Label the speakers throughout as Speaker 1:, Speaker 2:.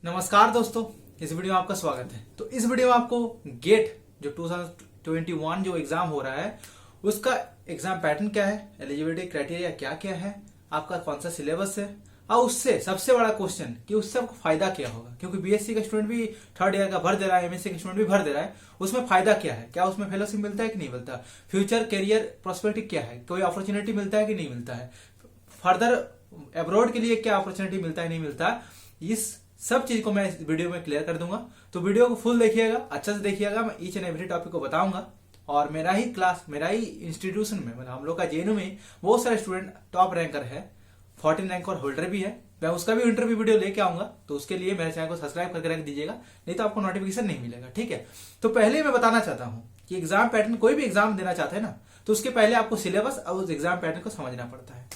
Speaker 1: नमस्कार दोस्तों, इस वीडियो में आपका स्वागत है। तो इस वीडियो में आपको गेट जो 2021 जो एग्जाम हो रहा है उसका एग्जाम पैटर्न क्या है, एलिजिबिलिटी क्राइटेरिया क्या क्या है, आपका कौन सा सिलेबस है और उससे सबसे बड़ा क्वेश्चन कि उससे आपको फायदा क्या होगा। क्योंकि बीएससी का स्टूडेंट भी थर्ड ईयर का भर दे रहा है, एमएससी का स्टूडेंट भी भर दे रहा है, उसमें फायदा क्या है, क्या उसमें फेलोशिप मिलता है कि नहीं मिलता, फ्यूचर करियर प्रोस्पेक्टिव क्या है, कोई अपॉर्चुनिटी मिलता है कि नहीं मिलता है, फर्दर अब्रॉड के लिए क्या अपॉर्चुनिटी मिलता है नहीं मिलता, इस सब चीज को मैं इस वीडियो में क्लियर कर दूंगा। तो वीडियो को फुल देखिएगा, अच्छे से देखिएगा, मैं ईच एंड एवरी टॉपिक को बताऊंगा। और मेरा ही इंस्टीट्यूशन में मतलब हम लोग का जेएनयू में बहुत सारे स्टूडेंट टॉप रैंकर है, 14 रैंक और होल्डर भी है। मैं उसका भी इंटरव्यू वीडियो लेके आऊंगा, तो उसके लिए मेरे चैनल को सब्सक्राइब करके रख दीजिएगा, नहीं तो आपको नोटिफिकेशन नहीं मिलेगा। ठीक है, तो पहले मैं बताना चाहता हूं कि एग्जाम पैटर्न, कोई भी एग्जाम देना चाहते हैं ना, तो उसके पहले आपको सिलेबस और उस एग्जाम पैटर्न को समझना पड़ता है।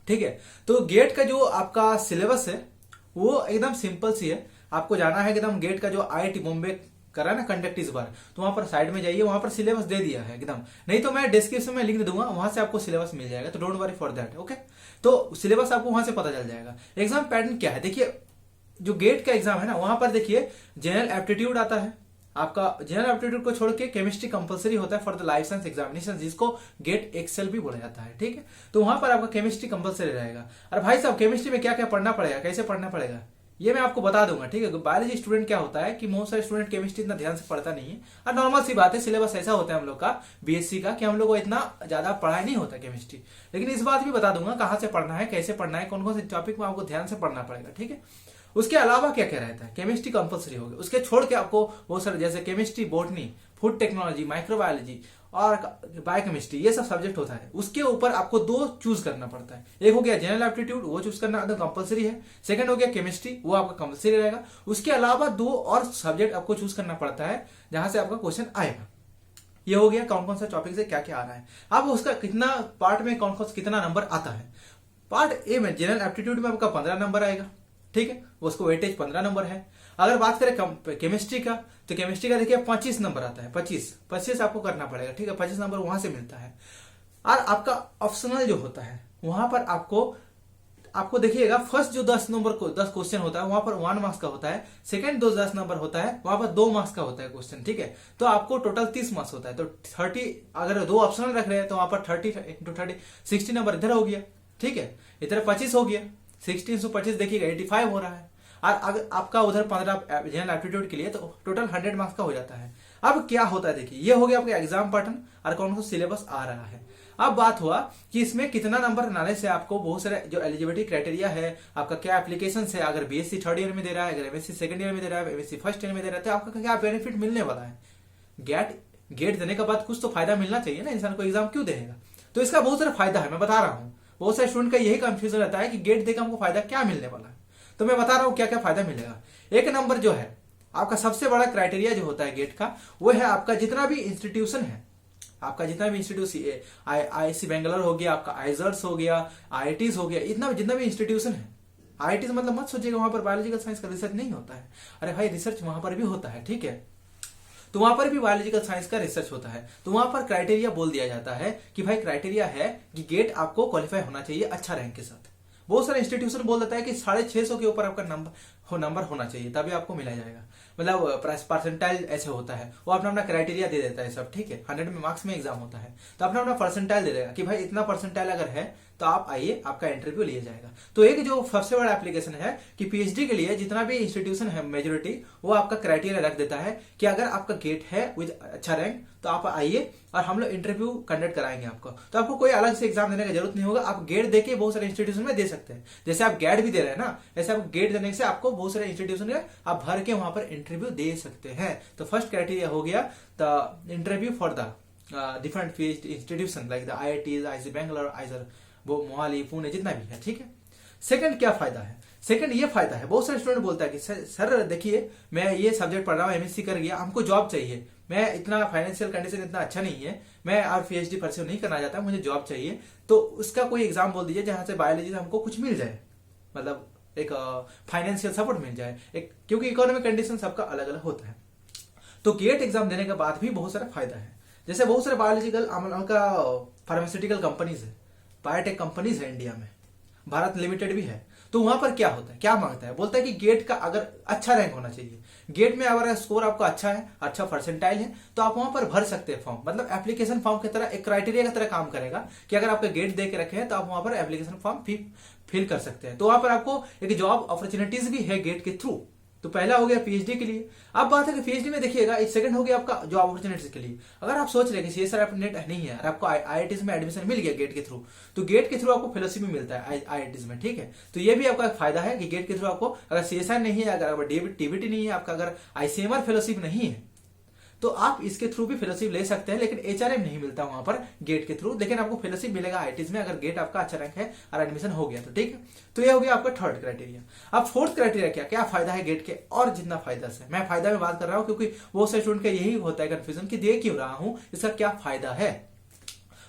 Speaker 1: ठीक है, तो गेट का जो आपका सिलेबस है वो एकदम सिंपल सी है। आपको जाना है एकदम गेट का जो आईआईटी बॉम्बे करा ना कंडक्ट इस बार, तो वहां पर साइड में जाइए, वहां पर सिलेबस दे दिया है एकदम, नहीं तो मैं डिस्क्रिप्शन में लिंक दे दूंगा, वहां से आपको सिलेबस मिल जाएगा, तो don't worry for that. Okay, तो सिलेबस आपको वहां से पता चल जाएगा। एग्जाम पैटर्न क्या है देखिए, जो गेट का एग्जाम है ना, वहां पर देखिए जनरल एप्टीट्यूड आता है आपका। जनरल एप्टीट्यूड को छोड़ के केमिस्ट्री कंपलसरी होता है for the life science examination, जिसको गेट एक्सेल भी बोला जाता है। ठीक है, तो वहां पर आपका केमिस्ट्री कंपलसरी रहेगा। अरे भाई साहब, केमिस्ट्री में क्या क्या पढ़ना पड़ेगा, कैसे पढ़ना पड़ेगा, ये मैं आपको बता दूंगा। ठीक है, बायोलॉजी स्टूडेंट क्या होता है कि बहुत सारे स्टूडेंट केमिस्ट्री इतना ध्यान से पढ़ता नहीं है, और नॉर्मल सी बात है, सिलेबस ऐसा होता है हम लोग का बीएससी का कि हम लोग को इतना ज्यादा पढ़ाई नहीं होता केमिस्ट्री। लेकिन इस बात भी बता दूंगा कहाँ से पढ़ना है, कैसे पढ़ना है, कौन कौन से टॉपिक में आपको ध्यान से पढ़ना पड़ेगा। ठीक है, उसके अलावा क्या क्या रहता है, केमिस्ट्री कंपलसरी हो गया, उसके छोड़ के आपको बहुत सारे जैसे chemistry, botany, food technology, microbiology और बायोकेमिस्ट्री, ये सब सब्जेक्ट होता है। उसके ऊपर आपको दो चूज करना पड़ता है। एक हो गया जनरल एप्टीट्यूड, वो चूज करना एकदम कंपलसरी है। सेकंड हो गया केमिस्ट्री, वो आपका कंपलसरी रहेगा। उसके अलावा दो और सब्जेक्ट आपको चूज करना पड़ता है जहां से आपका क्वेश्चन आएगा। ये हो गया कौन कौन सा टॉपिक से क्या क्या आ रहा है। अब उसका कितना पार्ट में कौन कौन कितना नंबर आता है। पार्ट ए में जनरल एप्टीट्यूड में आपका 15 नंबर आएगा। ठीक है, उसको वेटेज 15 नंबर है। अगर बात करें केमिस्ट्री का, तो केमिस्ट्री का देखिए 25 नंबर आता है। 25 आपको करना पड़ेगा। ठीक है, 25 नंबर वहां से मिलता है। और आपका ऑप्शनल जो होता है वहां पर आपको देखिएगा, फर्स्ट जो 10 नंबर को 10 क्वेश्चन होता है वहां पर 1 मार्क्स का होता है। सेकंड 10 नंबर होता है, वहां पर 2 मार्क्स का होता है क्वेश्चन। ठीक है, तो आपको टोटल 30 मार्क्स होता है। तो 30, अगर 2 ऑप्शनल रख रहे हैं तो वहां पर 30 इंटू 30 60 नंबर इधर हो गया। ठीक है, इधर 25 हो गया, 60 इंटू 25 देखिएगा 85 हो रहा है। और अगर आपका उधर 15 जनरल एप्टीट्यूड के लिए, तो टोटल 100 मार्क्स का हो जाता है। अब क्या होता है देखिए, ये हो गया आपका एग्जाम पैटर्न और कौन सा सिलेबस आ रहा है। अब बात हुआ कि इसमें कितना नंबर बनाने से आपको बहुत सारे जो एलिजिबिलिटी क्राइटेरिया है, आपका क्या एप्लीकेशन है, अगर बीएससी थर्ड ईयर में दे रहा है, अगर एमएससी सेकंड ईयर में दे रहा है, एमएससी फर्स्ट ईयर में दे रहा है, तो आपका क्या बेनिफिट मिलने वाला है। गेट देने के बाद कुछ तो फायदा मिलना चाहिए ना, इंसान को एग्जाम क्यों देगा। तो इसका बहुत सारा फायदा है, मैं बता रहा हूँ। बहुत सारे स्टूडेंट का यही कंफ्यूजन रहता है कि गेट देकर हमको फायदा क्या मिलने वाला है। तो मैं बता रहा हूं क्या क्या फायदा मिलेगा। एक नंबर जो है आपका सबसे बड़ा क्राइटेरिया जो होता है गेट का, वो है आपका जितना भी इंस्टीट्यूशन है, आपका जितना भी इंस्टीट्यूशन, आईआईसी बेंगलोर हो गया, आपका आइजर्स हो गया, आईआईटीज हो गया, इतना जितना भी इंस्टीट्यूशन है। आईआईटीज मतलब मत सोचिएगा वहां पर बायोलॉजिकल साइंस का रिसर्च नहीं होता है। अरे भाई, रिसर्च वहां पर भी होता है। ठीक है, तो वहां पर भी बायोलॉजिकल साइंस का रिसर्च होता है। तो वहां पर क्राइटेरिया बोल दिया जाता है कि भाई क्राइटेरिया है कि गेट आपको क्वालिफाई होना चाहिए अच्छा रैंक के साथ। बहुत सारे इंस्टीट्यूशन बोल देता है कि 650 के ऊपर आपका नंबर होना चाहिए, तभी आपको मिला जाएगा। मतलब परसेंटाइल ऐसे होता है, वो अपना अपना क्राइटेरिया दे देता है सब। ठीक है, 100 में मार्क्स में एग्जाम होता है, तो अपना अपना परसेंटाइल दे देगा कि भाई इतना परसेंटाइल अगर है तो आप आइए, आपका इंटरव्यू लिया जाएगा। तो एक जो सबसे बड़ा एप्लीकेशन है कि पीएचडी के लिए जितना भी इंस्टीट्यूशन है मेजोरिटी, वो आपका क्राइटेरिया रख देता है कि अगर आपका गेट है विद अच्छा रैंक, तो आप आइए और हम लोग इंटरव्यू कंडक्ट कराएंगे आपको। तो आपको कोई अलग से एग्जाम देने की जरूरत नहीं होगा, आप गेट देके बहुत सारे इंस्टीट्यूशन में दे सकते हैं। जैसे आप गेट भी दे रहे हैं ना, ऐसे आप गेट देने से आपको बहुत सारे इंस्टीट्यूशन में आप भर के वहां पर इंटरव्यू दे सकते हैं। तो फर्स्ट क्राइटेरिया हो गया the interview for the different field institution like the IITs, IIC Bangalore, आइजर, वो मोहाली, पुणे, जितना भी है। ठीक है, सेकंड क्या फायदा है। सेकंड ये फायदा है, बहुत सारे स्टूडेंट बोलता है कि सर देखिए, मैं ये सब्जेक्ट पढ़ रहा हूँ, एमएससी कर गया, हमको जॉब चाहिए, मैं इतना फाइनेंशियल कंडीशन इतना अच्छा नहीं है, मैं अब पीएचडी परस्यू नहीं करना चाहता, मुझे जॉब चाहिए। तो उसका कोई एग्जाम बोल दीजिए जहां से बायोलॉजी से हमको कुछ मिल जाए, मतलब एक फाइनेंशियल सपोर्ट मिल जाए, एक, क्योंकि इकोनॉमिक कंडीशन सबका अलग अलग होता है। तो गेट एग्जाम देने के बाद भी बहुत सारा फायदा है। जैसे बहुत सारे बायोलॉजिकल फार्मास्यूटिकल कंपनीज है, बायोटेक कंपनीज है इंडिया में, भारत लिमिटेड भी है। तो वहां पर क्या होता है, क्या मांगता है, बोलता है कि गेट का अगर अच्छा रैंक होना चाहिए, गेट में अगर स्कोर आपका अच्छा है, अच्छा परसेंटाइल है, तो आप वहां पर भर सकते हैं फॉर्म। मतलब एप्लीकेशन फॉर्म की तरह एक क्राइटेरिया की तरह काम करेगा कि अगर आपका गेट दे के रखे हैं तो आप वहां पर एप्लीकेशन फॉर्म फिल कर सकते हैं। तो वहां पर आपको एक जॉब अपॉर्चुनिटीज भी है गेट के थ्रू। तो पहला हो गया पीएचडी के लिए। अब बात है कि पीएचडी में देखिएगा, एक सेकंड हो गया आपका जॉब अपॉर्चुनिटीज के लिए। अगर आप सोच रहे हैं कि सीएसआर नेट नहीं है और आपको आईआईटीज में एडमिशन मिल गया गेट के थ्रू, तो गेट के थ्रू आपको फेलोशिप भी मिलता है आईआईटीज में, ठीक है। तो ये भी आपका एक फायदा है कि गेट के थ्रू आपको, अगर सीएसआर नहीं है, अगर टीबीटी नहीं है आपका, अगर आईसीएमआर फेलोशिप नहीं है, तो आप इसके थ्रू भी फेलोशिप ले सकते हैं। लेकिन एचआरएम नहीं मिलता वहां पर गेट के थ्रू, लेकिन आपको फेलोशिप मिलेगा आईआईटीज में अगर गेट आपका अच्छा रैंक है और एडमिशन हो गया तो, ठीक है। तो ये हो गया आपका थर्ड क्राइटेरिया। अब फोर्थ क्राइटेरिया क्या क्या फायदा है गेट के, और जितना फायदा से मैं फायदा में बात कर रहा हूं, क्योंकि बहुत से स्टूडेंट का यही होता है कंफ्यूजन कि दे क्यों रहा हूं, इसका क्या फायदा है।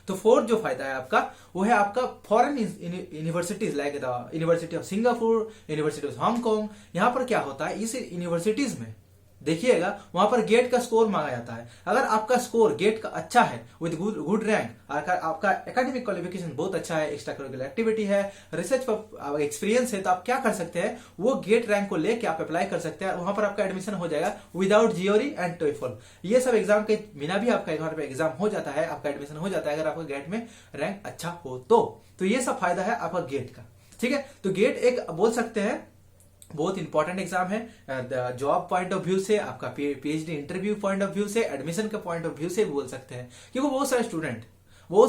Speaker 1: तो फोर्थ जो फायदा है आपका, वो है आपका foreign universities like the university of Singapore, university of Hong Kong. यहां पर क्या होता है, इस यूनिवर्सिटीज में देखिएगा वहां पर गेट का स्कोर मांगा जाता है। अगर आपका स्कोर गेट का अच्छा है विद गुड रैंक, आपका एकेडमिक क्वालिफिकेशन बहुत अच्छा है, एक्स्ट्रा करिकुलर एक्टिविटी है, रिसर्च पर एक्सपीरियंस है, तो आप क्या कर सकते हैं, वो गेट रैंक को लेके आप अप्लाई कर सकते हैं। वहां पर आपका एडमिशन हो जाएगा विदाउट जीओरी एंड टोइफल। ये सब एग्जाम के बिना भी आपका वहां पर एग्जाम हो जाता है, आपका एडमिशन हो जाता है अगर आपका गेट में रैंक अच्छा हो तो ये सब फायदा है आपका गेट का, ठीक है। तो गेट एक बोल सकते हैं बहुत इंपॉर्टेंट एग्जाम है, जॉब पॉइंट ऑफ व्यू से, आपका PhD interview point of view से, एडमिशन के पॉइंट ऑफ व्यू से बोल सकते हैं। क्योंकि बहुत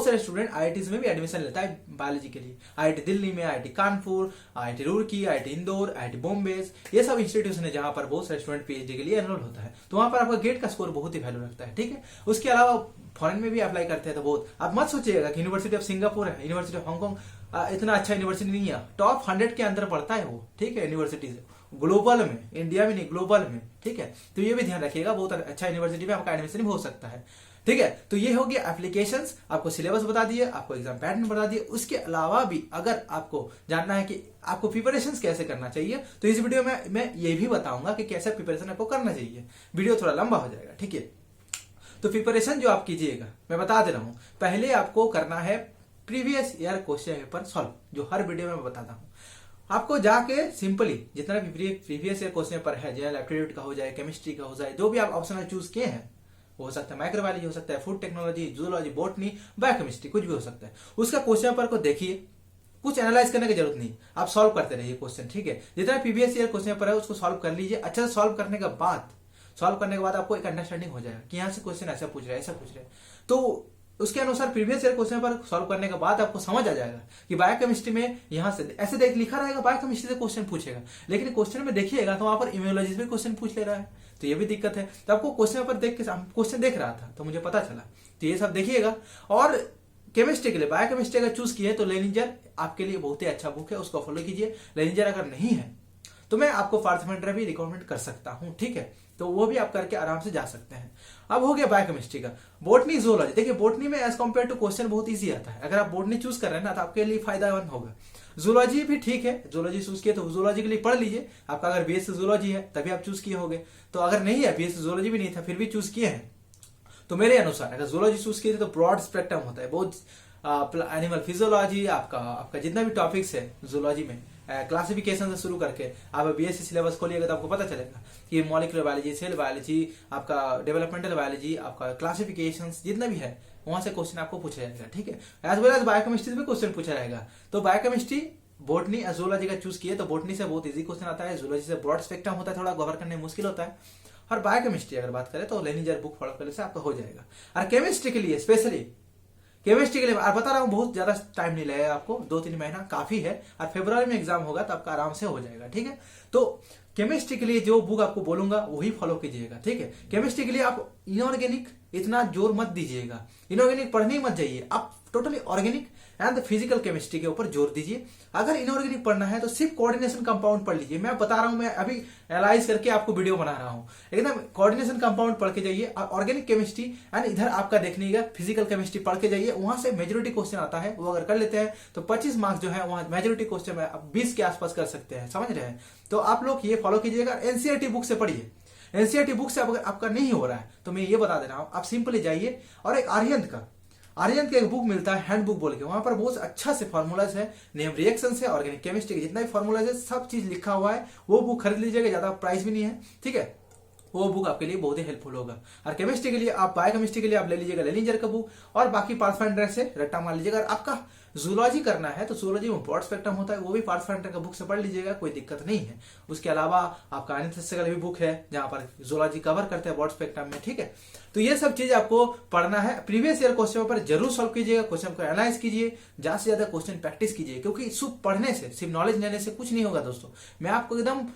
Speaker 1: सारे स्टूडेंट आईआईटीज में भी एडमिशन लेता है बायोलॉजी के लिए। आईआईटी दिल्ली में, IIT Kanpur, IIT Roorkee, IIT Indore, IIT Bombay, ये सब इंस्टीट्यूशन है जहां पर बहुत सारे स्टूडेंट पीएचडी के लिए एनरोल होता है। तो वहां पर आपका गेट का स्कोर बहुत ही वैल्यू रखता है, ठीक है। उसके अलावा फॉरेन में भी अप्लाई करते हैं तो बहुत, आप मत सोचिएगा कि यूनिवर्सिटी ऑफ सिंगापुर है, यूनिवर्सिटी ऑफ हांगकांग इतना अच्छा यूनिवर्सिटी नहीं है, टॉप 100 के अंदर पड़ता है वो, ठीक है, यूनिवर्सिटीज ग्लोबल में, इंडिया में नहीं ग्लोबल में, ठीक है। तो ये भी ध्यान रखिएगा, बहुत अच्छा यूनिवर्सिटी में आपका एडमिशन भी हो सकता है, ठीक है। तो ये हो गया एप्लीकेशंस, आपको सिलेबस बता दिए, आपको एग्जाम पैटर्न बता दिए। उसके अलावा भी अगर आपको जानना है कि आपको प्रिपरेशन कैसे करना चाहिए, तो इस वीडियो में मैं ये भी बताऊंगा कि कैसे प्रिपरेशन आपको करना चाहिए। वीडियो थोड़ा लंबा हो जाएगा, ठीक है। तो प्रिपरेशन जो आप कीजिएगा, मैं बता दे रहा हूं, पहले आपको करना है previous year question paper solve, जो हर वीडियो में मैं बताता हूं। आपको जाके सिंपली जितना भी प्रीवियस ईयर क्वेश्चन पेपर है, जनरल एप्टीट्यूड का हो जाए, केमिस्ट्री का हो जाए, जो भी आप ऑप्शनल चूज किए हैं, हो सकता है माइक्रोबायोलॉजी, हो सकता है food technology, zoology, botany, biochemistry, कुछ भी हो सकता है। उसका क्वेश्चन पेपर को देखिए, कुछ एनालाइज करने की जरूरत नहीं, आप सॉल्व करते रहिए क्वेश्चन, ठीक है। जितना प्रीवियस ईयर क्वेश्चन पेपर है उसको सॉल्व कर लीजिए। अच्छा से सॉल्व करने के बाद आपको एक अंडरस्टैंडिंग हो जाएगा कि यहाँ से क्वेश्चन ऐसा पूछ रहे हैं, ऐसा पूछ रहे हैं। तो उसके अनुसार प्रीवियस ईयर क्वेश्चन पर सॉल्व करने के बाद आपको समझ आ जाएगा कि बायोकेमिस्ट्री में यहां से ऐसे देख लिखा रहेगा, बायोकेमिस्ट्री से क्वेश्चन पूछेगा, लेकिन क्वेश्चन में देखिएगा तो वहां पर इम्यूनोलॉजी भी क्वेश्चन पूछ ले रहा है, तो ये भी दिक्कत है। तो आपको क्वेश्चन पर देख के, क्वेश्चन देख रहा था तो मुझे पता चला, तो ये सब देखिएगा। और केमिस्ट्री के लिए, बायोकेमिस्ट्री अगर चूज किए तो लेनिंजर आपके लिए बहुत ही अच्छा बुक है, उसको फॉलो कीजिए। लेनिंजर अगर नहीं है तो मैं आपको पार्थमेंडर भी रिकमेंड कर सकता हूं, ठीक है। तो वो भी आप करके आराम से जा सकते हैं। अब हो गया बायोकेमिस्ट्री का। बोटनी, जूलॉजी, देखिए बोटनी में एज कम्पेयर टू क्वेश्चन बहुत इजी आता है। अगर आप बोटनी चूज कर रहे हैं ना तो आपके लिए फायदेमंद होगा। जूलॉजी भी ठीक है, जूलॉजी चूज किए तो जूलॉजी के लिए पढ़ लीजिए। आपका अगर बीएससी जूलॉजी है तभी आप चूज किए होंगे, तो अगर नहीं है, बीएससी जूलॉजी भी नहीं था फिर भी चूज किए हैं, तो मेरे अनुसार अगर जूलॉजी चूज किए तो ब्रॉड स्पेक्ट्रम होता है, बहुत एनिमल फिजियोलॉजी, आपका जितना भी टॉपिक्स है जूलॉजी में, क्लासिफिकेशन से शुरू करके आप बीएससी सिलेबस खोलिएगा तो आपको पता चलेगा कि मॉलिक्यूलर बायोलॉजी, सेल बायोलॉजी, आपका डेवलपमेंटल बायोलॉजी, आपका क्लासिफिकेशन जितना भी है वहां से क्वेश्चन आपको पूछा जाएगा, ठीक है। एज वेल एज बायोकेमिस्ट्री भी क्वेश्चन पूछा जाएगा। तो बायोकेमिस्ट्री, बोटनी, जूलॉजी का चूज किए तो बोटनी से बहुत इजी क्वेश्चन आता है, जूलॉजी से ब्रॉड स्पेक्ट्रम होता है, थोड़ा कवर करने में मुश्किल होता है। और बायोकेमिस्ट्री अगर बात करें तो लेनिंजर बुक फॉलो करने से आपका हो जाएगा। और केमिस्ट्री के लिए स्पेशली, केमिस्ट्री के लिए बता रहा हूं बहुत ज्यादा टाइम नहीं लगेगा आपको, 2-3 महीना काफी है। और फरवरी में एग्जाम होगा तो आपका आराम से हो जाएगा, ठीक है। तो केमिस्ट्री के लिए जो बुक आपको बोलूंगा वही फॉलो कीजिएगा, ठीक है। केमिस्ट्री के लिए आप इनऑर्गेनिक इतना जोर मत दीजिएगा, इनऑर्गेनिक पढ़ने ही मत जाइए, आप totally organic and physical chemistry के ऊपर जोर दीजिए। अगर इनऑर्गेनिक पढ़ना है तो सिर्फ कोऑर्डिनेशन कंपाउंड पढ़ लीजिए। मैं बता रहा हूं, मैं अभी एनालाइज करके आपको वीडियो बना रहा हूं, एकदम कोऑर्डिनेशन कंपाउंड पढ़ के जाइए। और ऑर्गेनिक केमिस्ट्री एंड इधर आपका देखिएगा फिजिकल केमिस्ट्री पढ़ के जाइए, वहां से मेजोरिटी क्वेश्चन आता है, वो अगर कर लेते हैं तो 25 मार्क्स जो है वहां मेजोरिटी क्वेश्चन में 20 के आसपास कर सकते हैं, समझ रहे हैं। तो आप लोग ये फॉलो कीजिएगा। एनसीईआरटी बुक से पढ़िए, एनसीईआरटी बुक से अगर आपका नहीं हो रहा है तो मैं ये बता दे रहा हूं, आप सिंपली जाइए और एक आर्यन का एक बुक मिलता है हैंड बुक बोल के, वहां पर बहुत अच्छा से फॉर्मूलाज है, नेम रिएक्शन है, ऑर्गेनिक केमिस्ट्री के जितना भी फॉर्मूलाज है सब चीज लिखा हुआ है। वो बुक खरीद लीजिएगा, ज्यादा प्राइस भी नहीं है, ठीक है। वो बुक आपके लिए बहुत ही हेल्पफुल होगा। और केमिस्ट्री के लिए आप, बायोकेमिस्ट्री के लिए आप ले लीजिएगा लेलिंजर का बुक, और बाकी पाथफाइंडर से रट्टा मार लीजिएगा। और आपका जूलॉजी करना है तो जूलॉजी में ब्रॉड स्पेक्ट्रम होता है, वो भी पाथफाइंडर का बुक से पढ़ लीजिएगा, कोई दिक्कत नहीं है। उसके अलावा आपका अनिल भी बुक है जहां पर जूलॉजी कवर करते हैं ब्रॉड स्पेक्ट्रम में, ठीक है। तो ये सब चीज आपको पढ़ना है। प्रीवियस ईयर क्वेश्चन पेपर जरूर सॉल्व कीजिएगा, क्वेश्चन को एनालाइज कीजिए, ज्यादा से ज्यादा क्वेश्चन प्रैक्टिस कीजिए, क्योंकि सिर्फ पढ़ने से, सिर्फ नॉलेज लेने से कुछ नहीं होगा दोस्तों। मैं आपको एकदम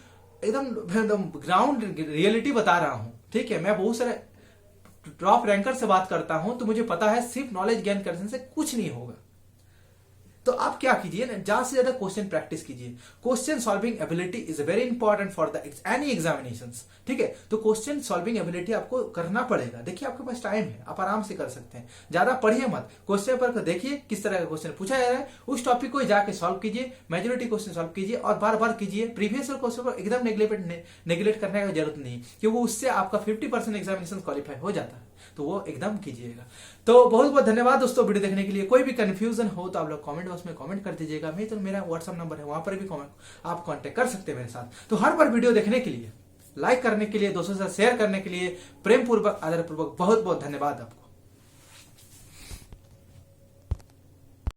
Speaker 1: एकदम ग्राउंड रियलिटी बता रहा हूं, ठीक है। मैं बहुत सारे टॉप रैंकर से बात करता हूं, तो मुझे पता है सिर्फ नॉलेज गेन करने से कुछ नहीं होगा। तो आप क्या कीजिए ना, ज्यादा से ज्यादा क्वेश्चन प्रैक्टिस कीजिए। Question solving ability is very important for the any examinations, ठीक है। तो क्वेश्चन सॉल्विंग एबिलिटी आपको करना पड़ेगा। देखिए आपके पास टाइम है, आप आराम से कर सकते हैं, ज्यादा पढ़िए मत, क्वेश्चन पेपर को देखिए किस तरह का क्वेश्चन पूछा जा रहा है, उस टॉपिक को जाके सॉल्व कीजिए, मेजोरिटी क्वेश्चन सॉल्व कीजिए और बार बार कीजिए। प्रीवियस क्वेश्चन को एकदम नेग्लेक्ट करने की जरूरत नहीं, क्योंकि उससे आपका 50% एग्जामिनेशन क्वालिफाई हो जाता है, तो वो एकदम कीजिएगा। तो बहुत बहुत धन्यवाद दोस्तों वीडियो देखने के लिए। कोई भी कंफ्यूजन हो तो आप लोग कमेंट बॉक्स में कमेंट कर दीजिएगा। मैं तो मेरा व्हाट्सअप नंबर है, वहां पर भी आप कांटेक्ट कर सकते हैं मेरे साथ। तो हर बार वीडियो देखने के लिए, लाइक करने के लिए, दोस्तों से शेयर करने के लिए प्रेम पूर्वक, आदर पूर्वक बहुत बहुत धन्यवाद आपको।